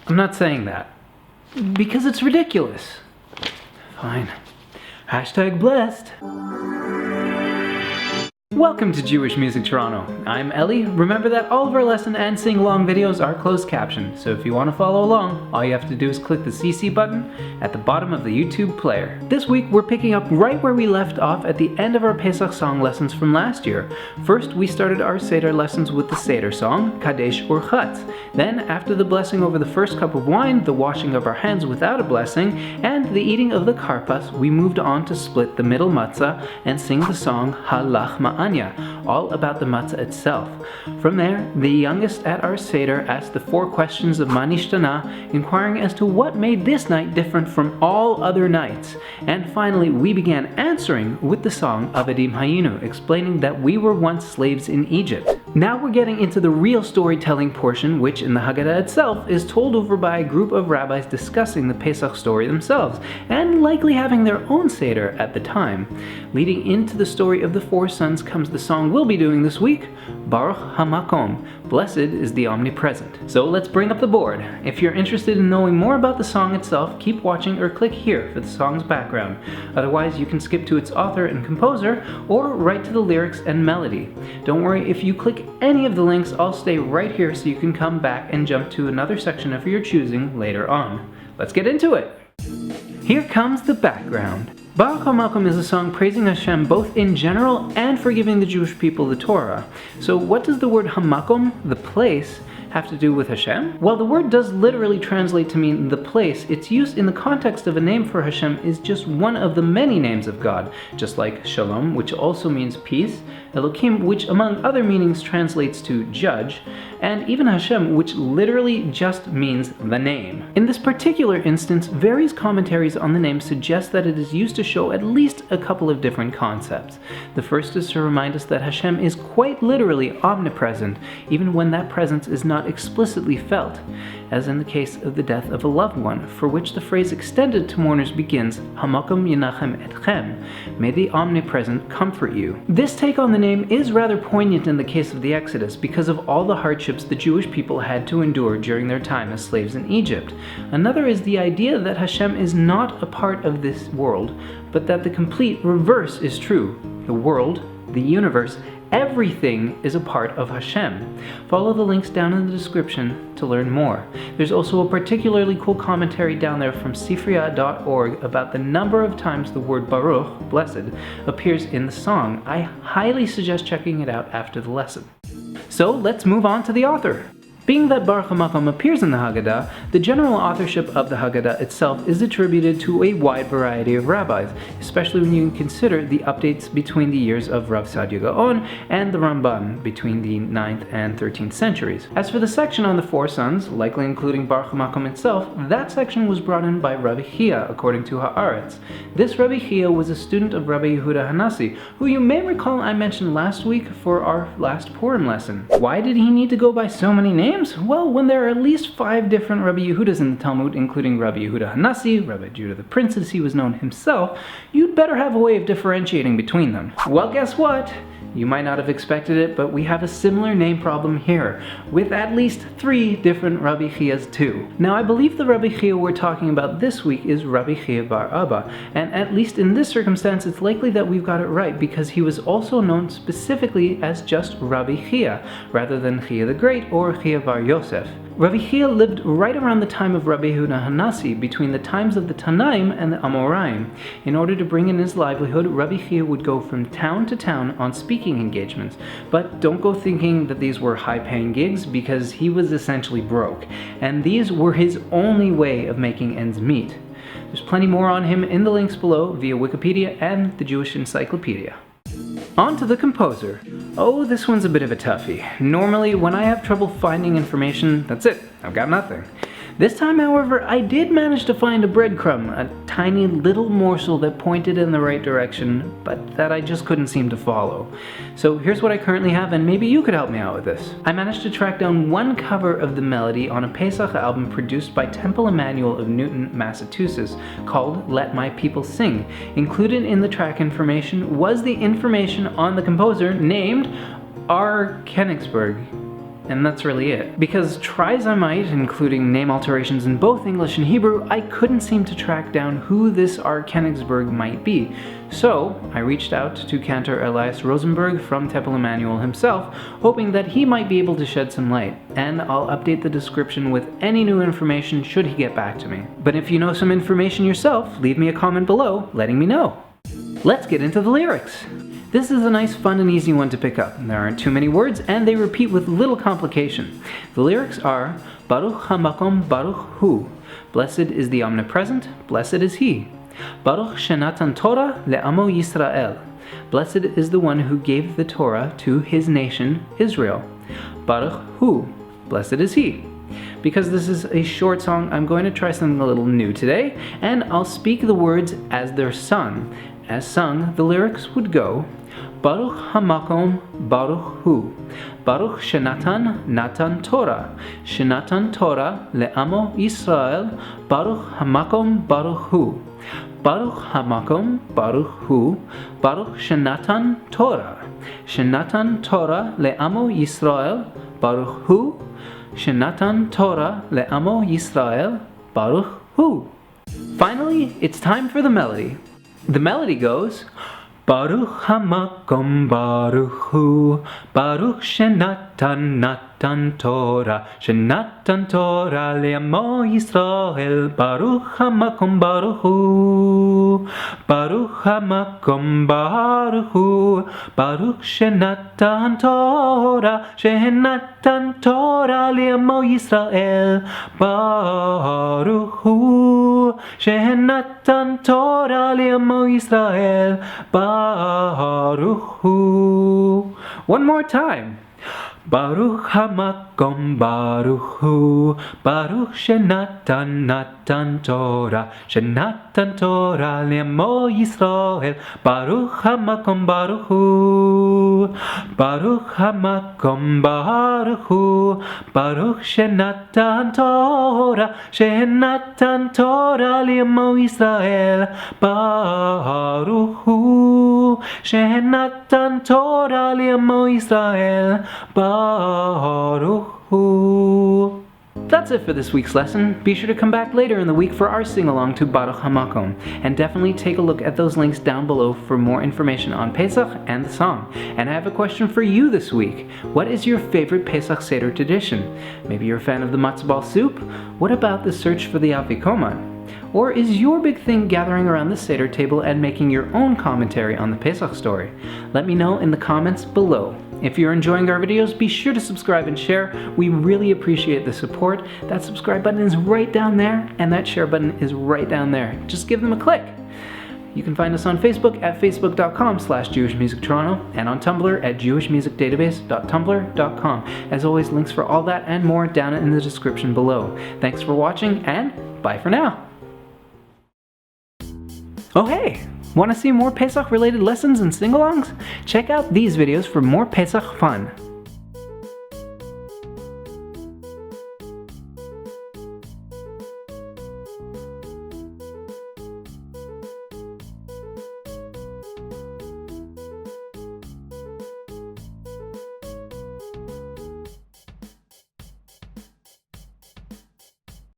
I'm not saying that. Because it's ridiculous. Fine. #blessed. Welcome to Jewish Music Toronto. I'm Eli. Remember that all of our lesson and sing-along videos are closed captioned, so if you want to follow along, all you have to do is click the CC button at the bottom of the YouTube player. This week we're picking up right where we left off at the end of our Pesach song lessons from last year. First, we started our Seder lessons with the Seder song, Kadesh or Chatz. Then, after the blessing over the first cup of wine, the washing of our hands without a blessing, and the eating of the karpas, we moved on to split the middle matzah and sing the song Halach Ma'anya, all about the matzah itself. From there, the youngest at our Seder asked the 4 questions of Manishtana, inquiring as to what made this night different from all other nights. And finally, we began answering with the song Avadim Hayinu, explaining that we were once slaves in Egypt. Now we're getting into the real storytelling portion, which in the Haggadah itself is told over by a group of rabbis discussing the Pesach story themselves, and likely having their own Seder at the time. Leading into the story of the 4 sons comes the song we'll be doing this week, Baruch Hamakom, Blessed is the Omnipresent. So let's bring up the board. If you're interested in knowing more about the song itself, keep watching or click here for the song's background. Otherwise, you can skip to its author and composer, or right to the lyrics and melody. Don't worry, if you click any of the links, I'll stay right here so you can come back and jump to another section of your choosing later on. Let's get into it! Here comes the background. Baruch Hamakom is a song praising Hashem both in general and for giving the Jewish people the Torah. So what does the word Hamakom, the place, have to do with Hashem? Well, the word does literally translate to mean the place. Its use in the context of a name for Hashem is just one of the many names of God, just like Shalom, which also means peace, Elohim, which among other meanings translates to judge, and even Hashem, which literally just means the name. In this particular instance, various commentaries on the name suggest that it is used to show at least a couple of different concepts. The first is to remind us that Hashem is quite literally omnipresent, even when that presence is not explicitly felt, as in the case of the death of a loved one, for which the phrase extended to mourners begins, Hamakom Yenachem Etchem, may the omnipresent comfort you. This take on the name is rather poignant in the case of the Exodus because of all the hardships the Jewish people had to endure during their time as slaves in Egypt. Another is the idea that Hashem is not a part of this world, but that the complete reverse is true. The world, the universe, everything is a part of Hashem. Follow the links down in the description to learn more. There's also a particularly cool commentary down there from sifriya.org about the number of times the word Baruch, blessed, appears in the song. I highly suggest checking it out after the lesson. So let's move on to the author. Being that Baruch Hamakom appears in the Haggadah, the general authorship of the Haggadah itself is attributed to a wide variety of rabbis, especially when you consider the updates between the years of Rav Sadia Gaon and the Ramban between the 9th and 13th centuries. As for the section on the 4 sons, likely including Baruch Hamakom itself, that section was brought in by Rabbi Chia, according to Haaretz. This Rabbi Chia was a student of Rabbi Yehuda Hanassi, who you may recall I mentioned last week for our last Purim lesson. Why did he need to go by so many names? Well, when there are at least 5 different Rabbi Yehudas in the Talmud, including Rabbi Yehuda Hanassi, Rabbi Judah the Prince as he was known himself, you'd better have a way of differentiating between them. Well, guess what? You might not have expected it, but we have a similar name problem here, with at least 3 different Rabbi Chias too. Now, I believe the Rabbi Chia we're talking about this week is Rabbi Chia bar Abba, and at least in this circumstance, it's likely that we've got it right, because he was also known specifically as just Rabbi Chia, rather than Chia the Great or Chia bar Yosef. Rabbi Chia lived right around the time of Rabbi Yehuda Hanassi, between the times of the Tanaim and the Amoraim. In order to bring in his livelihood, Rabbi Chia would go from town to town on speaking engagements. But don't go thinking that these were high-paying gigs, because he was essentially broke, and these were his only way of making ends meet. There's plenty more on him in the links below via Wikipedia and the Jewish Encyclopedia. On to the composer. Oh, this one's a bit of a toughie. Normally, when I have trouble finding information, that's it, I've got nothing. This time, however, I did manage to find a breadcrumb, a tiny little morsel that pointed in the right direction, but that I just couldn't seem to follow. So here's what I currently have, and maybe you could help me out with this. I managed to track down one cover of the melody on a Pesach album produced by Temple Emmanuel of Newton, Massachusetts, called Let My People Sing. Included in the track information was the information on the composer named R. Kenigsberg. and that's really it. Because try as I might, including name alterations in both English and Hebrew, I couldn't seem to track down who this R. Kenigsberg might be. So I reached out to Cantor Elias Rosenberg from Temple Emmanuel himself, hoping that he might be able to shed some light, and I'll update the description with any new information should he get back to me. But if you know some information yourself, leave me a comment below letting me know. Let's get into the lyrics. This is a nice, fun, and easy one to pick up. There aren't too many words, and they repeat with little complication. The lyrics are, Baruch Hamakom Baruch Hu. Blessed is the Omnipresent, blessed is He. Baruch Shenatan Torah le'amo Yisrael. Blessed is the one who gave the Torah to his nation, Israel. Baruch Hu. Blessed is He. Because this is a short song, I'm going to try something a little new today, and I'll speak the words as they're sung. As sung, the lyrics would go, Baruch Hamakom Baruch Hu. Baruch Shenatan Natan Torah. Shenatan Torah le'amo Yisrael. Baruch Hamakom Baruch Hu. Baruch Hamakom Baruch Hu. Baruch Shenatan Torah. Shenatan Torah le'amo Yisrael. Baruch Hu. Shenatan Torah le'amo Yisrael. Baruch Hu. Finally, it's time for the melody. The melody goes, Baruch Hamakom Baruch Hu. Baruch Shenatan Natan Torah. Shenatan Torah le'amo Yisrael. Baruch Hamakom Baruch Hu. Baruch Hamakom Baruch Hu. Baruch Shenatan Torah. Shenatan Torah le'amo Yisrael. Baruch Hu. Shenatan Torah le'amo Yisrael. Baruch Hu. One more time. Baruch Hamakom Baruch Hu. Baruch Shenatan Natan Torah. Shenatan Torah le'amo Yisrael. Baruch Hamakom Baruch Hu. Baruch Hamakom Baruch Hu. Baruch Shenatan Torah. Shenatan Torah le'amo Yisrael. Baruch Hu. Shenatan Torah le'amo Yisrael. Baruch Hu. That's it for this week's lesson. Be sure to come back later in the week for our sing-along to Baruch Hamakom, and definitely take a look at those links down below for more information on Pesach and the song. And I have a question for you this week. What is your favorite Pesach Seder tradition? Maybe you're a fan of the matzo ball soup? What about the search for the Afikoman? Or is your big thing gathering around the Seder table and making your own commentary on the Pesach story? Let me know in the comments below. If you're enjoying our videos, be sure to subscribe and share. We really appreciate the support. That subscribe button is right down there, and that share button is right down there. Just give them a click. You can find us on Facebook at facebook.com/JewishMusicToronto and on Tumblr at jewishmusicdatabase.tumblr.com. As always, links for all that and more down in the description below. Thanks for watching, and bye for now. Oh hey! Want to see more Pesach-related lessons and sing-alongs? Check out these videos for more Pesach fun.